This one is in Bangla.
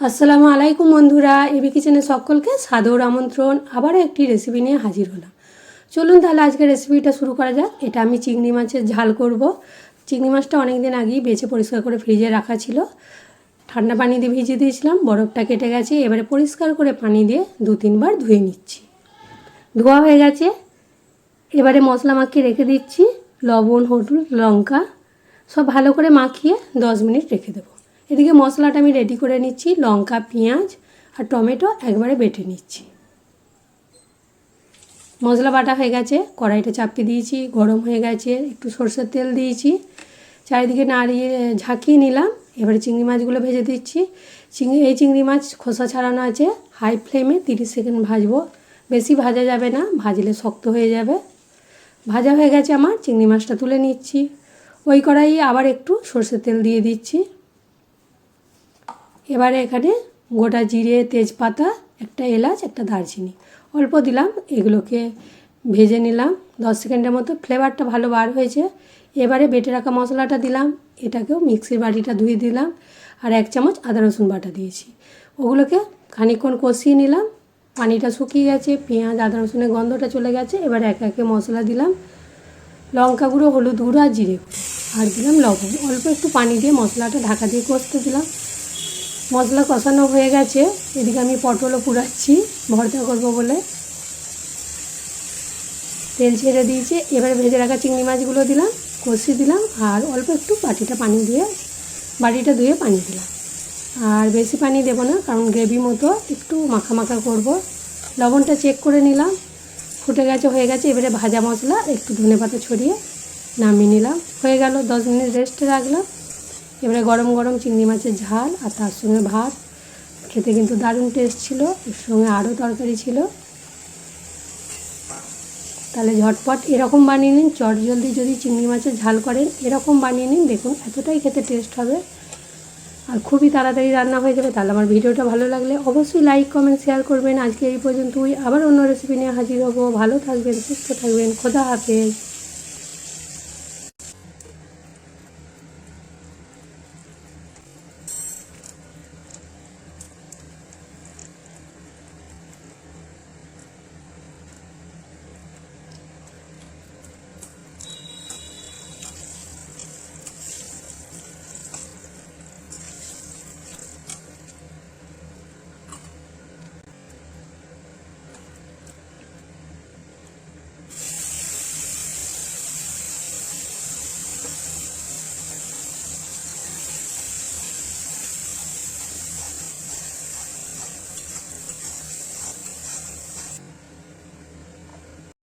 আসসালামু আলাইকুম বন্ধুরা, এবি কিচেনে সকলকে সাদর আমন্ত্রণ। আবারও একটি রেসিপি নিয়ে হাজির হলাম। চলুন তাহলে আজকে রেসিপিটা শুরু করা যাক। এটা আমি চিংড়ি মাছের ঝাল করব। চিংড়ি মাছটা অনেক দিন আগেই বেছে পরিষ্কার করে ফ্রিজে রাখা ছিল। ঠান্ডা পানি দিয়ে ভিজিয়ে দিয়েছিলাম, বরফটা কেটে গেছে। এবারে পরিষ্কার করে পানি দিয়ে 2-3 বার ধুয়ে নিচ্ছি। ধোয়া হয়ে গেছে। এবারে মশলা মাখিয়ে রেখে দিচ্ছি। লবণ, হলুদ, লঙ্কা সব ভালো করে মাখিয়ে 10 মিনিট রেখে দেবো। এদিকে মশলাটা আমি রেডি করে নিচ্ছি। লঙ্কা, পেঁয়াজ আর টমেটো একবারে বেটে নিচ্ছি। মশলা বাটা হয়ে গেছে, কড়াইটা চাপিয়ে দিয়েছি, গরম হয়ে গেছে। একটু সরষের তেল দিয়েছি, চারিদিকে নাড়িয়ে ঝাঁকিয়ে নিলাম। এবারে চিংড়ি মাছগুলো ভেজে দিচ্ছি। এই চিংড়ি মাছ খোসা ছাড়ানো আছে। হাই ফ্লেমে 30 সেকেন্ড ভাজবো, বেশি ভাজা যাবে না, ভাজলে শক্ত হয়ে যাবে। ভাজা হয়ে গেছে আমার, চিংড়ি মাছটা তুলে নিচ্ছি। ওই কড়াইয়ে আবার একটু সরষের তেল দিয়ে দিচ্ছি। এবারে এখানে গোটা জিরে, তেজপাতা, একটা এলাচ, একটা দারচিনি অল্প দিলাম। এগুলোকে ভেজে নিলাম 10 সেকেন্ডের মতো। ফ্লেভারটা ভালো বার হয়েছে। এবারে বেটে রাখা মশলাটা দিলাম। এটাকেও মিক্সির বাটিটা ধুয়ে দিলাম। আর 1 চামচ আদা রসুন বাটা দিয়েছি। ওগুলোকে খানিকক্ষণ কষিয়ে নিলাম। পানিটা শুকিয়ে গেছে, পেঁয়াজ আদা রসুনের গন্ধটা চলে গেছে। এবার একে একে মশলা দিলাম। লঙ্কা গুঁড়ো, হলুদ গুঁড়ো আর জিরে গুঁড়ো, আর দিলাম লবণ। অল্প একটু পানি দিয়ে মশলাটা ঢাকা দিয়ে কষতে দিলাম। মশলা কষানো হয়ে গেছে। এদিকে আমি পটলও পুড়াচ্ছি ভর্তা করবো বলে। তেল ছেড়ে দিয়েছি। এবারে ভেজে রাখা চিংড়ি মাছগুলো দিলাম, কষিয়ে দিলাম। আর অল্প একটু বাটিটা ধুয়ে পানি দিলাম। আর বেশি পানি দেবো না, কারণ গ্রেভি মতো একটু মাখা মাখা করব। লবণটা চেক করে নিলাম, ফুটে গেছে, হয়ে গেছে। এবারে ভাজা মশলা একটু ধনেপাতা ছড়িয়ে নামিয়ে নিলাম। হয়ে গেল, 10 মিনিট রেস্টে রাখলাম। এবারে গরম গরম চিংড়ি মাছের ঝাল আর তার সঙ্গে ভাত, খেতে কিন্তু দারুণ টেস্ট ছিল। এর সঙ্গে আরও তরকারি ছিল। তাহলে ঝটপট এরকম বানিয়ে নিন। চটজলদি যদি চিংড়ি মাছের ঝাল করেন, এরকম বানিয়ে নিন, দেখুন এতটাই খেতে টেস্ট হবে আর খুবই তাড়াতাড়ি রান্না হয়ে যাবে। তাহলে আমার ভিডিওটা ভালো লাগলে অবশ্যই লাইক, কমেন্ট, শেয়ার করবেন। আজকে এই পর্যন্তই। আবার অন্য রেসিপি নিয়ে হাজির হব। ভালো থাকবেন, সুস্থ থাকবেন। খোদা হাফেজ।